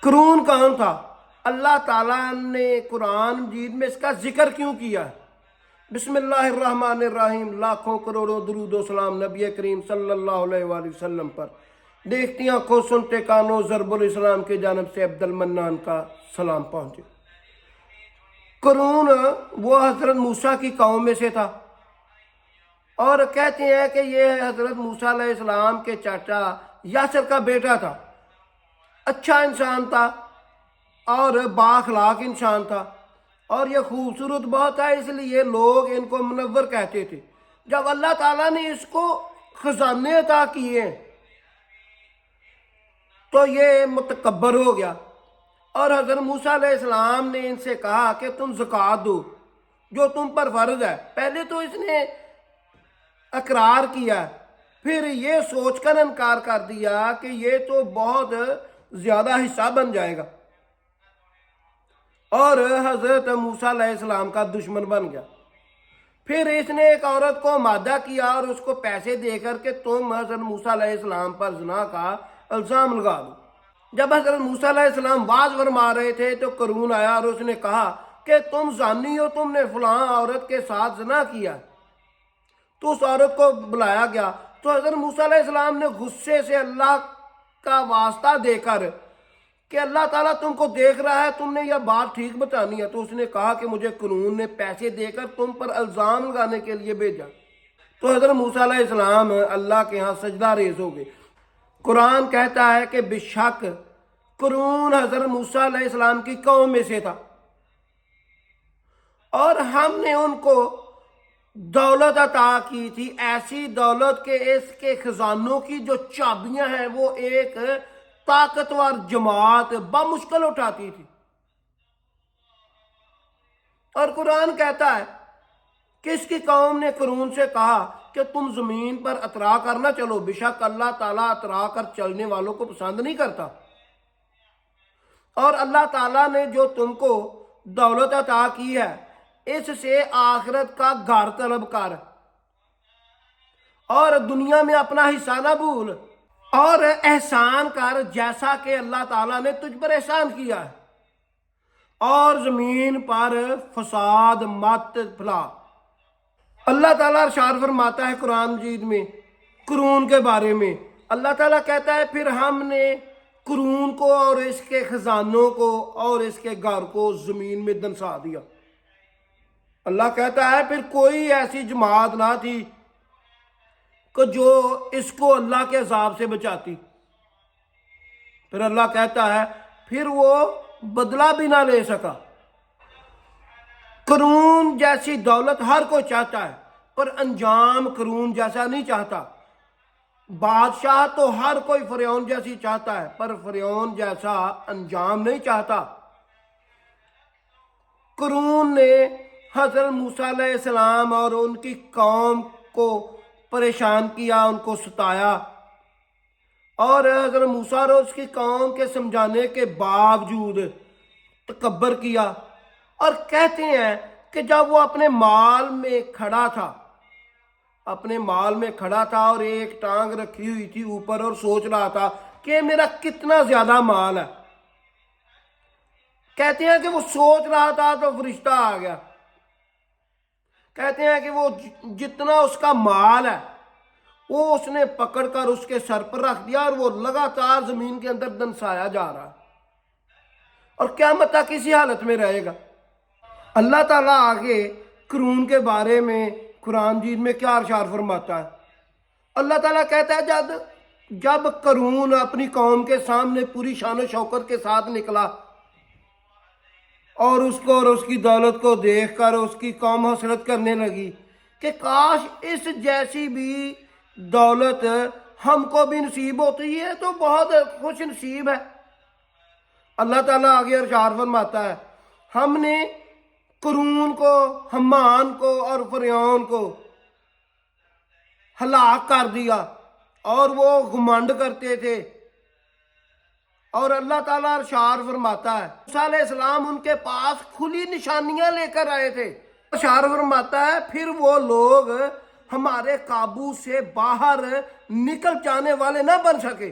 قرون کون تھا؟ اللہ تعالیٰ نے قرآن مجید میں اس کا ذکر کیوں کیا ہے؟ بسم اللہ الرحمن الرحیم، لاکھوں کروڑوں درود و سلام نبی کریم صلی اللہ علیہ وآلہ وسلم پر۔ دیکھتی آنکھوں سنتے کانوں ضرب الاسلام کی جانب سے عبد المنان کا سلام پہنچے۔ قرون وہ حضرت موسیٰ کی قوم میں سے تھا، اور کہتے ہیں کہ یہ حضرت موسیٰ علیہ السلام کے چاچا یاسر کا بیٹا تھا۔ اچھا انسان تھا اور بااخلاق انسان تھا، اور یہ خوبصورت بہت ہے، اس لیے لوگ ان کو منور کہتے تھے۔ جب اللہ تعالیٰ نے اس کو خزانے عطا کیے تو یہ متکبر ہو گیا، اور حضرت موسیٰ علیہ السلام نے ان سے کہا کہ تم زکوٰۃ دو جو تم پر فرض ہے۔ پہلے تو اس نے اقرار کیا، پھر یہ سوچ کر انکار کر دیا کہ یہ تو بہت زیادہ حصہ بن جائے گا، اور حضرت موسیٰ علیہ السلام کا دشمن بن گیا۔ پھر اس نے ایک عورت کو مادہ کیا اور اس کو پیسے دے کر کہ تم حضرت موسیٰ علیہ السلام پر زنا کا الزام لگا دو۔ جب حضرت موسیٰ علیہ السلام واعظ فرما رہے تھے تو قرون آیا اور اس نے کہا کہ تم زانی ہو، تم نے فلاں عورت کے ساتھ زنا کیا۔ تو اس عورت کو بلایا گیا، تو حضرت موسیٰ علیہ السلام نے غصے سے اللہ کا واسطہ دے کر کہ اللہ تعالیٰ تم کو دیکھ رہا ہے، تم نے یہ بات ٹھیک بتانی ہے، تو اس نے کہا کہ مجھے قرون نے پیسے دے کر تم پر الزام لگانے کے لیے بھیجا۔ تو حضرت موسیٰ علیہ السلام اللہ کے ہاں سجدہ ریز ہو گئے۔ قرآن کہتا ہے کہ بے شک قرون حضرت موسیٰ علیہ السلام کی قوم میں سے تھا، اور ہم نے ان کو دولت عطا کی تھی، ایسی دولت کہ اس کے خزانوں کی جو چابیاں ہیں وہ ایک طاقتور جماعت بمشکل اٹھاتی تھی۔ اور قرآن کہتا ہے کہ اس کی قوم نے قرون سے کہا کہ تم زمین پر اترا کر نہ چلو، بے شک اللہ تعالیٰ اترا کر چلنے والوں کو پسند نہیں کرتا، اور اللہ تعالیٰ نے جو تم کو دولت عطا کی ہے اس سے آخرت کا گھر طلب کر، اور دنیا میں اپنا حصہ نہ بھول، اور احسان کر جیسا کہ اللہ تعالیٰ نے تجھ پر احسان کیا ہے، اور زمین پر فساد مت پھیلا۔ اللہ تعالیٰ ارشاد فرماتا ہے قرآن مجید میں قرون کے بارے میں، اللہ تعالیٰ کہتا ہے پھر ہم نے قرون کو اور اس کے خزانوں کو اور اس کے گھر کو زمین میں دنسا دیا۔ اللہ کہتا ہے پھر کوئی ایسی جماعت نہ تھی کہ جو اس کو اللہ کے عذاب سے بچاتی۔ پھر اللہ کہتا ہے پھر وہ بدلہ بھی نہ لے سکا۔ قرون جیسی دولت ہر کوئی چاہتا ہے، پر انجام قرون جیسا نہیں چاہتا۔ بادشاہ تو ہر کوئی فرعون جیسی چاہتا ہے، پر فرعون جیسا انجام نہیں چاہتا۔ قرون نے حضرت موسیٰ علیہ السلام اور ان کی قوم کو پریشان کیا، ان کو ستایا، اور حضرت موسیٰ اور اس کی قوم کے سمجھانے کے باوجود تکبر کیا۔ اور کہتے ہیں کہ جب وہ اپنے مال میں کھڑا تھا اور ایک ٹانگ رکھی ہوئی تھی اوپر اور سوچ رہا تھا کہ میرا کتنا زیادہ مال ہے، کہتے ہیں کہ وہ سوچ رہا تھا تو فرشتہ آ گیا۔ کہتے ہیں کہ وہ جتنا اس کا مال ہے وہ اس نے پکڑ کر اس کے سر پر رکھ دیا، اور وہ لگاتار زمین کے اندر دنسایا جا رہا، اور قیامت تک اسی حالت میں رہے گا۔ اللہ تعالیٰ آگے قرون کے بارے میں قرآن مجید میں کیا ارشاد فرماتا ہے؟ اللہ تعالیٰ کہتا ہے جب قرون اپنی قوم کے سامنے پوری شان و شوکت کے ساتھ نکلا، اور اس کو اور اس کی دولت کو دیکھ کر اس کی قوم حسرت کرنے لگی کہ کاش اس جیسی بھی دولت ہم کو بھی نصیب ہوتی ہے تو بہت خوش نصیب ہے۔ اللہ تعالیٰ آگے ارشاد فرماتا ہے ہم نے قرون کو، حمان کو اور فرعون کو ہلاک کر دیا، اور وہ گھمنڈ کرتے تھے۔ اور اللہ تعالیٰ ارشاد فرماتا ہے موسیٰ علیہ السلام ان کے پاس کھلی نشانیاں لے کر آئے تھے۔ ارشاد فرماتا ہے پھر وہ لوگ ہمارے قابو سے باہر نکل جانے والے نہ بن سکے۔